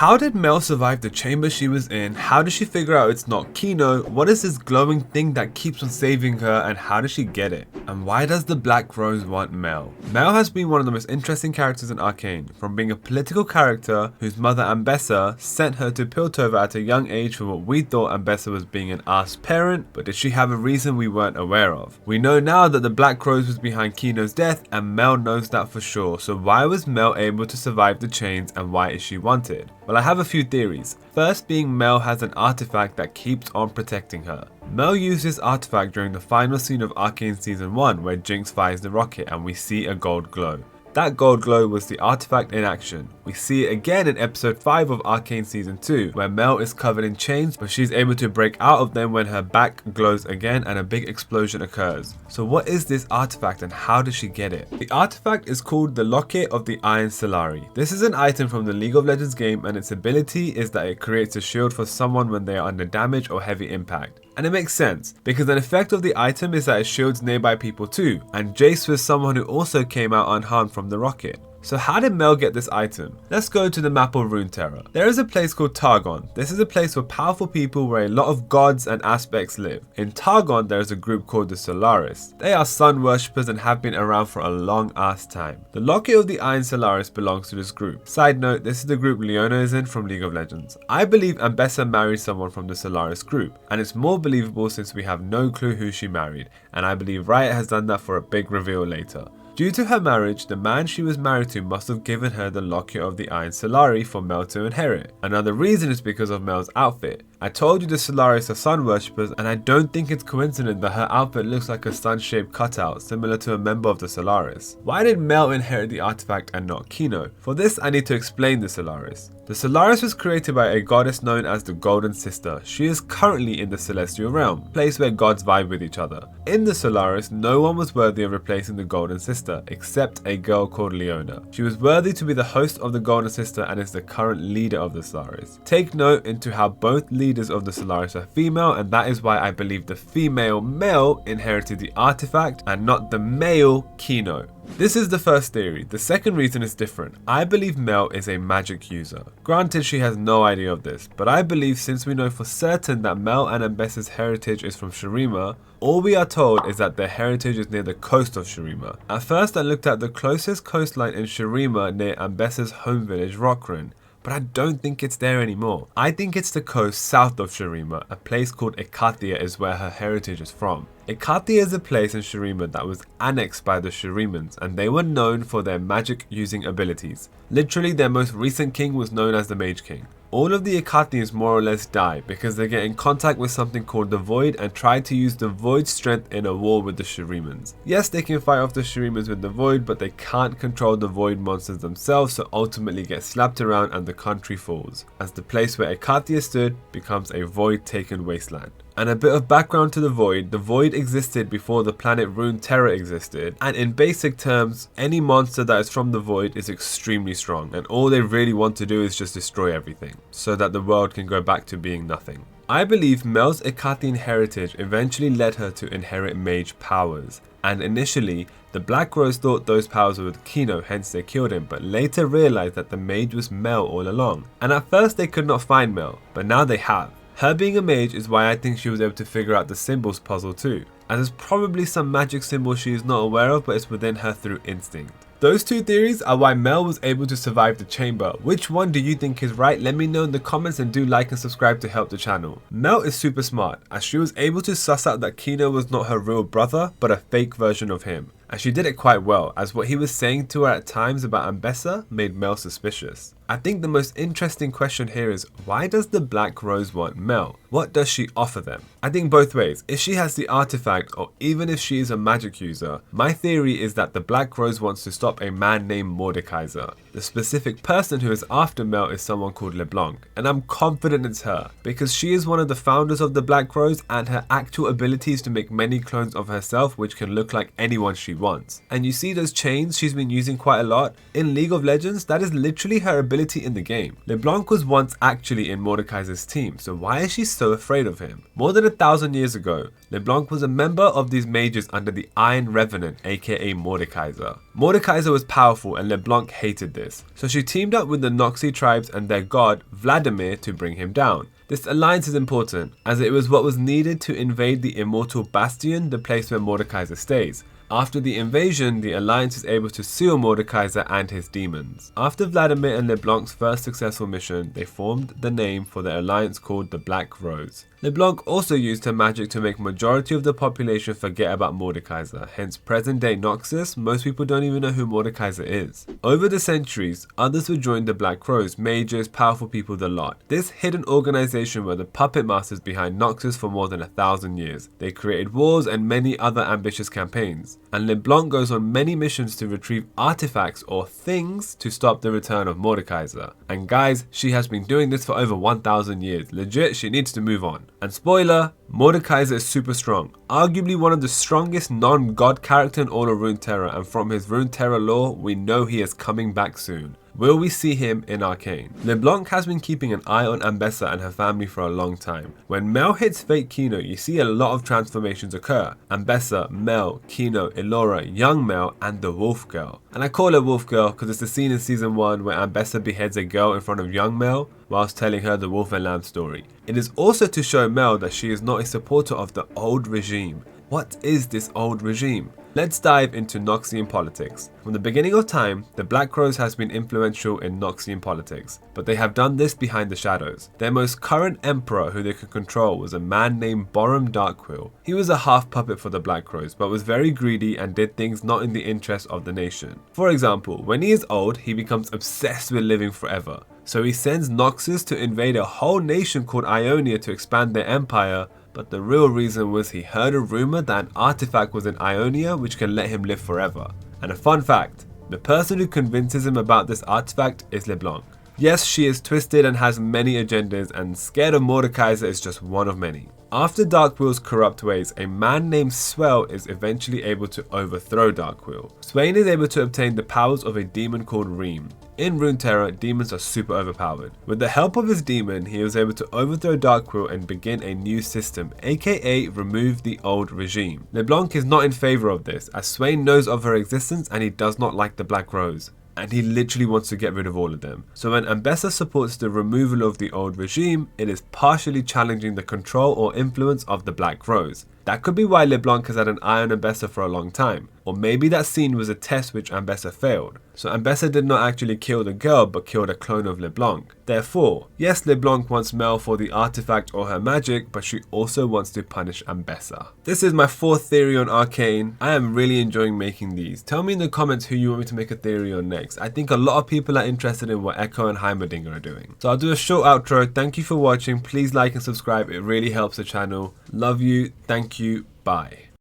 How did Mel survive the chamber she was in? How did she figure out it's not Kino? What is this glowing thing that keeps on saving her, and how does she get it? And why does the Black Rose want Mel? Mel has been one of the most interesting characters in Arcane, from being a political character whose mother Ambessa sent her to Piltover at a young age for what we thought Ambessa was being an ass parent, but did she have a reason we weren't aware of? We know now that the Black Rose was behind Kino's death, and Mel knows that for sure, so why was Mel able to survive the chains, and why is she wanted? Well, I have a few theories. First being Mel has an artifact that keeps on protecting her. Mel used this artifact during the final scene of Arcane Season 1 where Jinx fires the rocket and we see a gold glow. That gold glow was the artifact in action. We see it again in episode 5 of Arcane Season 2, where Mel is covered in chains, but she's able to break out of them when her back glows again and a big explosion occurs. So what is this artifact and how does she get it? The artifact is called the Locket of the Iron Solari. This is an item from the League of Legends game, and its ability is that it creates a shield for someone when they are under damage or heavy impact. And it makes sense, because an effect of the item is that it shields nearby people too, and Jayce was someone who also came out unharmed from the rocket. So how did Mel get this item? Let's go to the map of Runeterra. There is a place called Targon. This is a place for powerful people where a lot of gods and aspects live. In Targon there is a group called the Solaris. They are sun worshippers and have been around for a long ass time. The Locket of the Iron Solaris belongs to this group. Side note, this is the group Leona is in from League of Legends. I believe Ambessa married someone from the Solaris group, and it's more believable since we have no clue who she married, and I believe Riot has done that for a big reveal later. Due to her marriage, the man she was married to must have given her the Locket of the Iron Solari for Mel to inherit. Another reason is because of Mel's outfit. I told you the Solaris are sun worshippers, and I don't think it's coincident that her outfit looks like a sun-shaped cutout, similar to a member of the Solaris. Why did Mel inherit the artifact and not Kino? For this, I need to explain the Solaris. The Solaris was created by a goddess known as the Golden Sister. She is currently in the Celestial Realm, a place where gods vibe with each other. In the Solaris, no one was worthy of replacing the Golden Sister, except a girl called Leona. She was worthy to be the host of the Golden Sister and is the current leader of the Solaris. Take note into how both leaders of the Solaris are female, and that is why I believe the female Mel inherited the artifact and not the male Kino. This is the first theory. The second reason is different. I believe Mel is a magic user. Granted, she has no idea of this, but I believe since we know for certain that Mel and Ambessa's heritage is from Shurima, all we are told is that their heritage is near the coast of Shurima. At first I looked at the closest coastline in Shurima near Ambessa's home village Rockrun, but I don't think it's there anymore. I think it's the coast south of Shurima. A place called Ikathia is where her heritage is from. Ikathia is a place in Shurima that was annexed by the Shurimans, and they were known for their magic using abilities. Literally, their most recent king was known as the Mage King. All of the Ikathians more or less die because they get in contact with something called the Void and try to use the Void's strength in a war with the Shurimans. Yes, they can fight off the Shurimans with the Void, but they can't control the Void monsters themselves, so ultimately get slapped around and the country falls, as the place where Ikathia stood becomes a Void-taken wasteland. And a bit of background to the Void existed before the planet Runeterra existed, and in basic terms, any monster that is from the Void is extremely strong, and all they really want to do is just destroy everything, so that the world can go back to being nothing. I believe Mel's Ikathian heritage eventually led her to inherit mage powers, and initially, the Black Rose thought those powers were with Kino, hence they killed him, but later realized that the mage was Mel all along. And at first they could not find Mel, but now they have. Her being a mage is why I think she was able to figure out the symbols puzzle too, as there's probably some magic symbol she is not aware of, but it's within her through instinct. Those two theories are why Mel was able to survive the chamber. Which one do you think is right? Let me know in the comments, and do like and subscribe to help the channel. Mel is super smart, as she was able to suss out that Kino was not her real brother, but a fake version of him. And she did it quite well, as what he was saying to her at times about Ambessa made Mel suspicious. I think the most interesting question here is, why does the Black Rose want Mel? What does she offer them? I think both ways. If she has the artifact, or even if she is a magic user, my theory is that the Black Rose wants to stop a man named Mordekaiser. The specific person who is after Mel is someone called Leblanc, and I'm confident it's her, because she is one of the founders of the Black Rose, and her actual ability is to make many clones of herself which can look like anyone she wants. And you see those chains she's been using quite a lot? In League of Legends, that is literally her ability ability in the game. Leblanc was once actually in Mordekaiser's team, so why is she so afraid of him? More than 1,000 years ago, Leblanc was a member of these mages under the Iron Revenant, aka Mordekaiser. Mordekaiser was powerful and Leblanc hated this, so she teamed up with the Noxie tribes and their god Vladimir to bring him down. This alliance is important, as it was what was needed to invade the immortal Bastion, the place where Mordekaiser stays. After the invasion, the Alliance is able to seal Mordekaiser and his demons. After Vladimir and Leblanc's first successful mission, they formed the name for their alliance called the Black Rose. Leblanc also used her magic to make majority of the population forget about Mordekaiser, hence present day Noxus, most people don't even know who Mordekaiser is. Over the centuries, others would join the Black Rose, mages, powerful people, the lot. This hidden organization were the puppet masters behind Noxus for more than 1,000 years. They created wars and many other ambitious campaigns. And Leblanc goes on many missions to retrieve artifacts or things to stop the return of Mordekaiser. And guys, she has been doing this for over 1,000 years. Legit, she needs to move on. And spoiler, Mordekaiser is super strong, arguably one of the strongest non-god character in all of Runeterra, and from his Runeterra lore, we know he is coming back soon. Will we see him in Arcane? Leblanc has been keeping an eye on Ambessa and her family for a long time. When Mel hits Fate Kino, you see a lot of transformations occur. Ambessa, Mel, Kino, Elora, Young Mel, and the Wolf Girl. And I call her Wolf Girl because it's the scene in Season 1 where Ambessa beheads a girl in front of Young Mel whilst telling her the Wolf and Lamb story. It is also to show Mel that she is not a supporter of the old regime. What is this old regime? Let's dive into Noxian politics. From the beginning of time, the Black Rose has been influential in Noxian politics, but they have done this behind the shadows. Their most current emperor who they could control was a man named Borum Darkquill. He was a half puppet for the Black Rose, but was very greedy and did things not in the interest of the nation. For example, when he is old, he becomes obsessed with living forever. So he sends Noxus to invade a whole nation called Ionia to expand their empire, but the real reason was he heard a rumor that an artifact was in Ionia which can let him live forever. And a fun fact, the person who convinces him about this artifact is Leblanc. Yes, she is twisted and has many agendas, and scared of Mordekaiser is just one of many. After Darkquill's corrupt ways, a man named Swell is eventually able to overthrow Darkquill. Swain is able to obtain the powers of a demon called Reem. In Runeterra, demons are super overpowered. With the help of his demon, he was able to overthrow Darkquill and begin a new system, aka remove the old regime. Leblanc is not in favor of this, as Swain knows of her existence and he does not like the Black Rose. And he literally wants to get rid of all of them. So when Ambessa supports the removal of the old regime, it is partially challenging the control or influence of the Black Rose. That could be why Leblanc has had an eye on Ambessa for a long time. Or maybe that scene was a test which Ambessa failed. So Ambessa did not actually kill the girl but killed a clone of Leblanc. Therefore, yes, Leblanc wants Mel for the artifact or her magic, but she also wants to punish Ambessa. This is my fourth theory on Arcane. I am really enjoying making these. Tell me in the comments who you want me to make a theory on next. I think a lot of people are interested in what Echo and Heimerdinger are doing. So I'll do a short outro. Thank you for watching. Please like and subscribe. It really helps the channel. Love you. Thank you. Bye.